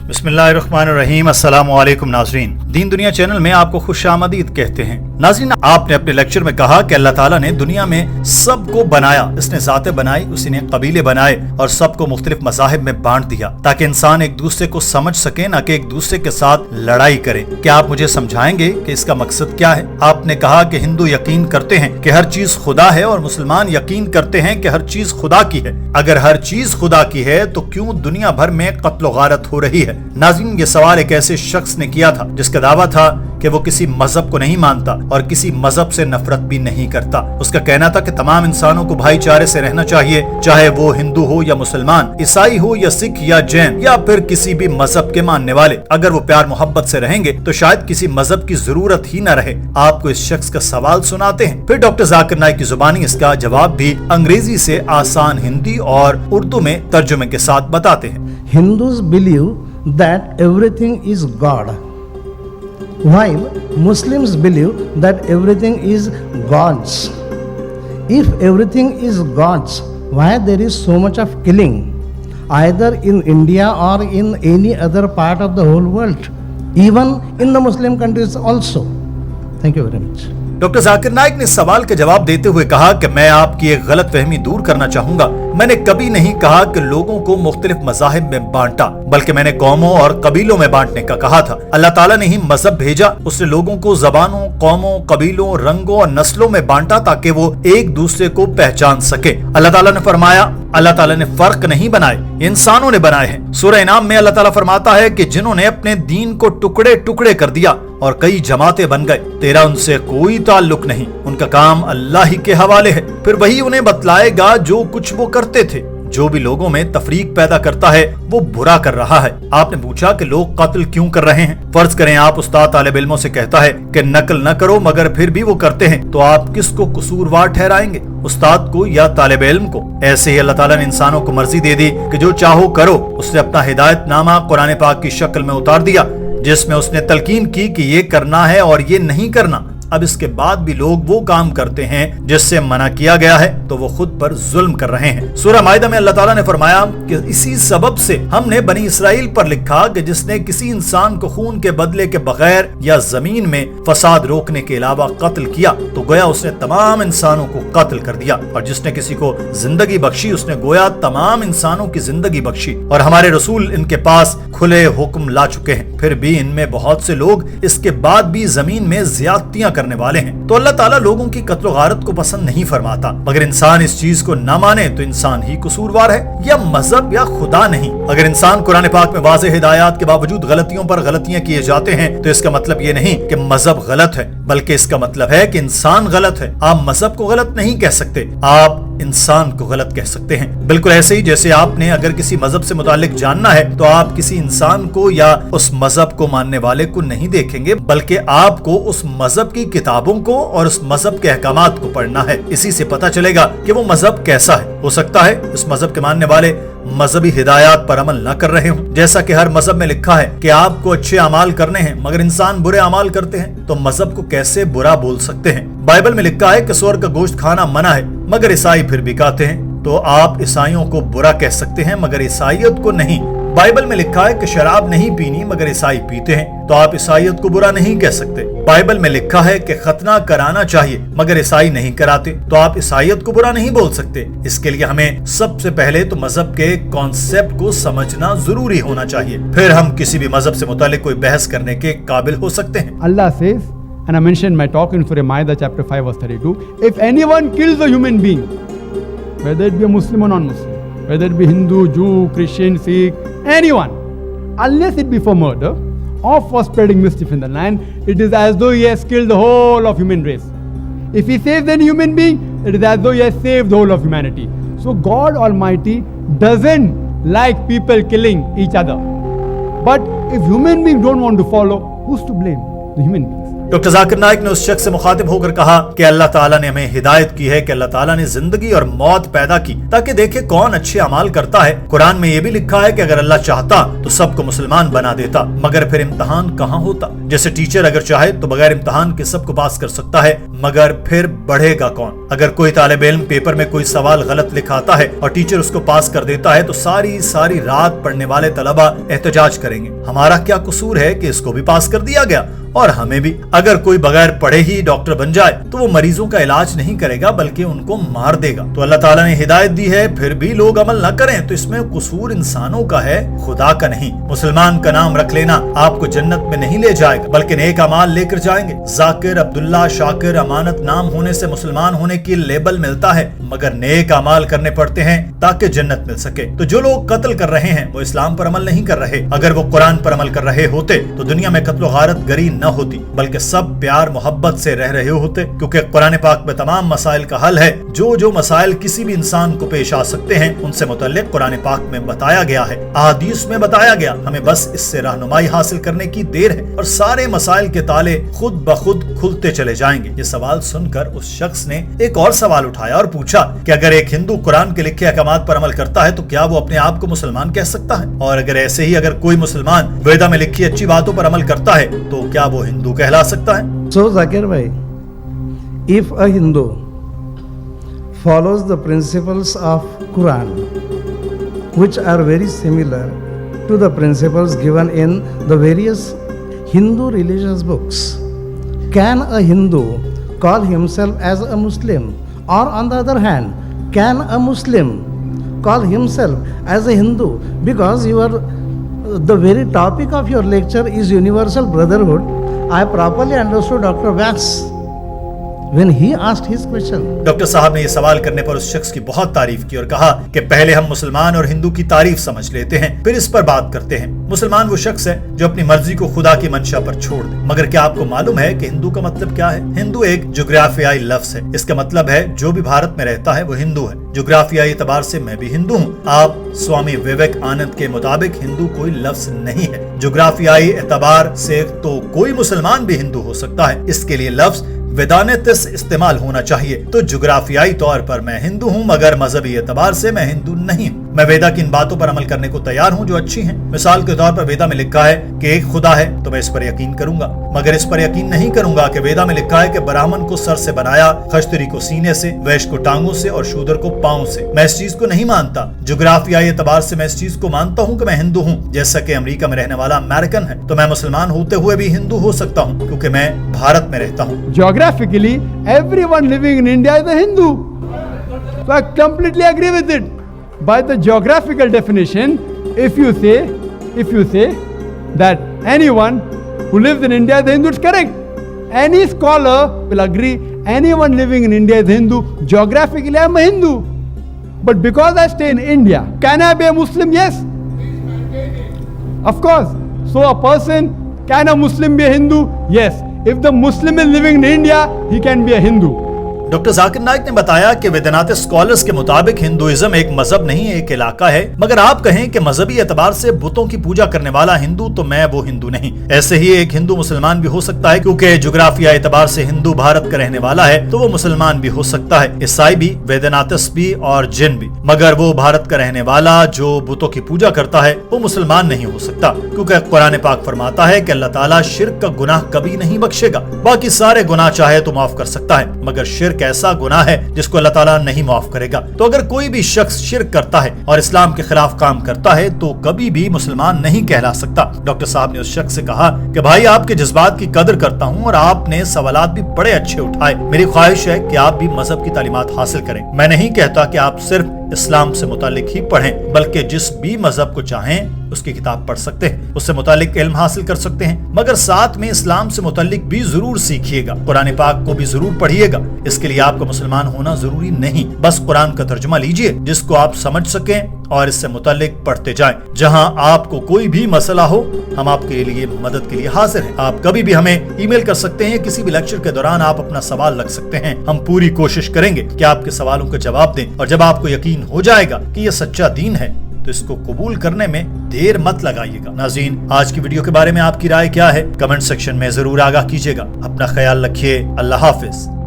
बिस्मिल्लाहिर्रहमानिर्रहीम। अस्सलामु अलैकुम नाज़रीन, दीन दुनिया चैनल में आपको खुशामदीद कहते हैं। नाज़रीन, आपने अपने लेक्चर में कहा कि अल्लाह ताला ने दुनिया में सबको बनाया, इसने ज़ातें बनाई, उसी ने कबीले बनाए और सबको मुख्तलिफ मज़ाहिब में बांट दिया ताकि इंसान एक दूसरे को समझ सके, न कि एक दूसरे के साथ लड़ाई करे। क्या आप मुझे समझाएंगे कि इसका मकसद क्या है? आपने कहा कि हिंदू यकीन करते हैं कि हर चीज खुदा है और मुसलमान यकीन करते हैं कि हर चीज खुदा की है। अगर हर चीज खुदा की है तो क्यों दुनिया भर में कत्ल गारत हो रही है? नाज़रीन, ये सवाल एक ऐसे शख्स ने किया था जिसका दावा था कि वो किसी मजहब को नहीं मानता और किसी मजहब से नफरत भी नहीं करता। उसका कहना था कि तमाम इंसानों को भाईचारे से रहना चाहिए, चाहे वो हिंदू हो या मुसलमान, ईसाई हो या सिख या जैन या फिर किसी भी मजहब के मानने वाले। अगर वो प्यार मोहब्बत से रहेंगे तो शायद किसी मजहब की जरूरत ही न रहे। आपको इस शख्स का सवाल सुनाते हैं, फिर डॉक्टर जाकिर नाइक की जुबानी इसका जवाब भी अंग्रेजी से आसान हिंदी और उर्दू में तर्जुमे के साथ बताते हैं। Hindus believe that everything is God, while Muslims believe that everything is God's. If everything is God's, why there is so much of killing, either in India or in any other part of the whole world, even in the Muslim countries also? Thank you very much. Doctor Zakir Naik ने सवाल का जवाब देते हुए कहा कि मैं आपकी एक गलत फहमी दूर करना चाहूंगा। मैंने कभी नहीं कहा कि लोगों को मुख्तलिफ मज़ाहिब में बांटा, बल्कि मैंने कौमों और कबीलों में बांटने का कहा था। अल्लाह ताला ने ही मजहब भेजा, उसने लोगों को जबानों, कौमों, कबीलों, रंगों और नस्लों में बांटा ताकि वो एक दूसरे को पहचान सके। अल्लाह ताला ने फरमाया, अल्लाह ताला ने फर्क नहीं बनाए, इंसानों ने बनाए हैं। सूरह इनाम में अल्लाह ताला फरमाता है कि जिन्होंने अपने दीन को टुकड़े टुकड़े कर दिया और कई जमातें बन गए, तेरा उनसे कोई ताल्लुक नहीं, उनका काम अल्लाह ही के हवाले है, फिर वही उन्हें बतलाएगा जो कुछ वो करते थे। जो भी लोगों में तफरीक पैदा करता है वो बुरा कर रहा है। आपने पूछा कि लोग कत्ल क्यों कर रहे हैं? फर्ज करें आप उस्ताद तालिब इल्मों से कहता है कि नकल न करो मगर फिर भी वो करते हैं, तो आप किसको कसूरवार ठहराएंगे, उस्ताद को या तालिब इल्म को? ऐसे ही अल्लाह ताला ने इंसानों को मर्जी दे दी कि जो चाहो करो। उसने अपना हिदायतनामा कुरान पाक की शक्ल में उतार दिया जिसमें उसने तलकीन की कि ये करना है और ये नहीं करना। अब इसके बाद भी लोग वो काम करते हैं जिससे मना किया गया है, तो वो खुद पर जुल्म कर रहे हैं। सूरह माइदा में अल्लाह ताला ने फरमाया कि इसी सबब से हमने बनी इसराइल पर लिखा कि जिसने किसी इंसान को खून के बदले के बगैर या जमीन में फसाद रोकने के अलावा कत्ल किया तो गोया उसने तमाम इंसानों को कत्ल कर दिया, और जिसने किसी को जिंदगी बख्शी उसने गोया तमाम इंसानों की जिंदगी बख्शी। और हमारे रसूल इनके पास खुले हुक्म ला चुके हैं, फिर भी इनमें बहुत से लोग इसके बाद भी जमीन में ज्यादतियां करने वाले हैं। तो अल्लाह ताला लोगों की कत्ल गारत को पसंद नहीं फरमाता, मगर इंसान इस चीज को न माने तो इंसान ही कसूरवार है, या मजहब या खुदा नहीं। अगर इंसान कुरान पाक में वाज़ेह हिदायत के बावजूद गलतियों पर गलतियां किए जाते हैं तो इसका मतलब ये नहीं कि मजहब गलत है, बल्कि इसका मतलब है कि इंसान गलत है। आप मजहब को गलत नहीं कह सकते, आप इंसान को गलत कह सकते हैं। बिल्कुल ऐसे ही जैसे आपने अगर किसी मजहब से मुतालिक जानना है तो आप किसी इंसान को या उस मजहब को मानने वाले को नहीं देखेंगे, बल्कि आपको उस मजहब की किताबों को और उस मजहब के अहकामात को पढ़ना है। इसी से पता चलेगा कि वो मजहब कैसा है। हो सकता है इस मजहब के मानने वाले मजहबी हिदायत पर अमल न कर रहे हों, जैसा कि हर मजहब में लिखा है कि आपको अच्छे अमाल करने हैं, मगर इंसान बुरे अमाल करते हैं, तो मजहब को कैसे बुरा बोल सकते हैं? बाइबल में लिखा है कि सूअर का गोश्त खाना मना है, मगर ईसाई फिर भी खाते हैं, तो आप ईसाइयों को बुरा कह सकते हैं मगर ईसाइयत को नहीं। बाइबल में लिखा है कि शराब नहीं पीनी मगर ईसाई पीते हैं, तो आप ईसाइयत को बुरा नहीं कह सकते। बाइबल में लिखा है कि खतना कराना चाहिए मगर ईसाई नहीं कराते, तो आप ईसाइयत को बुरा नहीं बोल सकते। इसके लिए हमें सबसे पहले तो मजहब के कॉन्सेप्ट को समझना जरूरी होना चाहिए, फिर हम किसी भी मजहब से मुतालिक कोई बहस करने के काबिल हो सकते हैं। Allah says, and I mentioned my talk in Surah Maida chapter 5 verse 32, if anyone kills a human being, whether it be a Muslim or non-Muslim, whether it be Hindu, Jew, Christian, Sikh, anyone, unless it be for murder or for spreading mischief in the land, it is as though he has killed the whole of human race. If he saves any human being, it is as though he has saved the whole of humanity. So God Almighty doesn't like people killing each other. But if human beings don't want to follow, who's to blame? The human beings. Doctor Zakir Naik ने उस शख्स से मुखातिब होकर कहा कि अल्लाह ताला ने हमें हिदायत की है कि अल्लाह ताला ने जिंदगी और मौत पैदा की ताकि देखे कौन अच्छे अमाल करता है। कुरान में ये भी लिखा है कि अगर अल्लाह चाहता तो सबको मुसलमान बना देता, मगर फिर इम्तिहान कहाँ होता। जैसे टीचर अगर चाहे तो बगैर इम्तिहान के सबको पास कर सकता है, मगर फिर बढ़ेगा कौन। अगर कोई तालिब इल्म पेपर में कोई सवाल गलत लिखाता है और टीचर उसको पास कर देता है तो सारी रात पढ़ने वाले तलबा एहतजाज करेंगे, हमारा क्या कसूर है कि इसको भी पास कर दिया गया और हमें भी। अगर कोई बगैर पढ़े ही डॉक्टर बन जाए तो वो मरीजों का इलाज नहीं करेगा बल्कि उनको मार देगा। तो अल्लाह ताला ने हिदायत दी है फिर भी लोग अमल न करें तो इसमें कसूर इंसानों का है, खुदा का नहीं। मुसलमान का नाम रख लेना आपको जन्नत में नहीं ले जाएगा बल्कि नेक अमाल लेकर जाएंगे। जाकिर, अब्दुल्ला, शाकिर, अमानत नाम होने से मुसलमान होने की लेबल मिलता है, मगर नेक अमाल करने पड़ते हैं ताकि जन्नत मिल सके। तो जो लोग कत्ल कर रहे हैं वो इस्लाम पर अमल नहीं कर रहे। अगर वो कुरान पर अमल कर रहे होते तो दुनिया में कत्ल गारत गरी न होती बल्कि सब प्यार मोहब्बत से रह रहे होते, क्योंकि कुरान पाक में तमाम मसाइल का हल है। जो मसाइल किसी भी इंसान को पेश आ सकते हैं उनसे मुतल्लिक कुरान पाक में बताया गया है, अहादीस में बताया गया। हमें बस इससे रहनुमाई हासिल करने की देर है और सारे मसाइल के ताले खुद ब खुद खुलते चले जाएंगे। ये सवाल सुनकर उस शख्स ने एक और सवाल उठाया और पूछा कि अगर एक हिंदू कुरान के लिखे अहकामात पर अमल करता है तो क्या वो अपने आप को मुसलमान कह सकता है? और अगर ऐसे ही अगर कोई मुसलमान वेदा में लिखी अच्छी बातों पर अमल करता है तो क्या वो हिंदू कहला सकता है? So Zakir bhai, if a Hindu follows the principles of Quran, which are very similar to the principles given in the various Hindu religious books, can a Hindu call himself as a Muslim? Or on the other hand, can a Muslim call himself as a Hindu? Because the very topic of your lecture is universal brotherhood. I properly understood Dr. Vyas when he asked his question. Doctor साहब ने ये सवाल करने पर उस शख्स की बहुत तारीफ की और कहा कि पहले हम मुसलमान और हिंदू की तारीफ समझ लेते हैं फिर इस पर बात करते हैं। मुसलमान वो शख्स है जो अपनी मर्जी को खुदा की मंशा पर छोड़ दे। मगर क्या आपको मालूम है कि हिंदू का मतलब क्या है? हिंदू एक जोग्राफियाई लफ्ज है। इसका मतलब है जो भी भारत में रहता है वो हिंदू है। जोग्राफियाई एतबार से मैं भी हिंदू हूँ। आप स्वामी विवेकानंद के मुताबिक हिंदू कोई लफ्ज नहीं है। जोग्राफियाई एतबार से तो कोई मुसलमान भी हिंदू हो सकता है। इसके लिए लफ्ज वेदानेतिस इस्तेमाल होना चाहिए। तो जुग्राफियाई तौर पर मैं हिंदू हूँ मगर मजहबी एतबार से मैं हिंदू नहीं हूँ। मैं वेदा की इन बातों पर अमल करने को तैयार हूँ जो अच्छी हैं। मिसाल के तौर पर वेदा में लिखा है कि एक खुदा है तो मैं इस पर यकीन करूंगा, मगर इस पर यकीन नहीं करूंगा कि वेदा में लिखा है कि ब्राह्मण को सर से बनाया, खश्तरी को सीने से, वैश्य को टांगों से और शूद्र को पांव से। मैं इस चीज को नहीं मानता। जुग्राफियाई एतबार से मैं इस चीज को मानता हूँ कि मैं हिंदू हूँ। जैसा कि अमेरिका में रहने वाला अमेरिकन है तो मैं मुसलमान होते हुए भी हिंदू हो सकता हूँ क्योंकि मैं भारत में रहता हूँ। Geographically, everyone living in India is a Hindu. So I completely agree with it. By the geographical definition, if you say that anyone who lives in India is a Hindu, it's correct. Any scholar will agree anyone living in India is a Hindu. Geographically, I am a Hindu. But because I stay in India, can I be a Muslim? Yes. Of course. So a person, can a Muslim be a Hindu? Yes. If the Muslim is living in India, he can be a Hindu. Doctor Zakir Naik ने बताया कि वेदांत scholars के मुताबिक Hinduism एक मजहब नहीं है, एक इलाका है। मगर आप कहें कि मजहबी एतबार से बुतों की पूजा करने वाला हिंदू तो मैं वो हिंदू नहीं। ऐसे ही एक हिंदू मुसलमान भी हो सकता है क्योंकि जुग्राफिया एतबार से हिंदू भारत का रहने वाला है तो वो मुसलमान भी हो सकता है, ईसाई भी, वेदनातिस भी और जिन भी। मगर वो भारत का रहने वाला जो बुतों की पूजा करता है वो मुसलमान नहीं हो सकता, क्योंकि कुरान पाक फरमाता है कि अल्लाह ताला शिर्क का गुनाह कभी नहीं बख्शेगा। बाकी सारे गुनाह चाहे तो माफ कर सकता है, मगर शिर्क ऐसा गुनाह है जिसको अल्लाह ताला नहीं माफ करेगा। तो अगर कोई भी शख्स शिर्क करता है और इस्लाम के खिलाफ काम करता है तो कभी भी मुसलमान नहीं कहला सकता। डॉक्टर साहब ने उस शख्स से कहा कि भाई आपके जज्बात की कदर करता हूँ और आपने सवालात भी बड़े अच्छे उठाए। मेरी ख्वाहिश है कि आप भी मजहब की तालीमात हासिल करें। मैं नहीं कहता कि आप सिर्फ इस्लाम से मुतालिक ही पढ़ें, बल्कि जिस भी मजहब को चाहें उसकी किताब पढ़ सकते हैं, उससे मुतालिक इल्म हासिल कर सकते हैं, मगर साथ में इस्लाम से मुतालिक भी जरूर सीखिएगा। कुरान पाक को भी जरूर पढ़िएगा। इसके लिए आपको मुसलमान होना जरूरी नहीं, बस कुरान का तर्जुमा लीजिए जिसको आप समझ सकें और इससे मुतालिक पढ़ते जाएं। जहां आपको कोई भी मसला हो हम आपके लिए मदद के लिए हाजिर हैं। आप कभी भी हमें ईमेल कर सकते हैं, किसी भी लेक्चर के दौरान आप अपना सवाल रख सकते हैं। हम पूरी कोशिश करेंगे कि आपके सवालों का जवाब दें और जब आपको यकीन हो जाएगा कि ये सच्चा दीन है तो इसको कबूल करने में देर मत लगाइएगा। नाज़रीन, आज की वीडियो के बारे में आपकी राय क्या है? कमेंट सेक्शन में जरूर आगाह कीजिएगा। अपना ख्याल रखिए। अल्लाह हाफिज।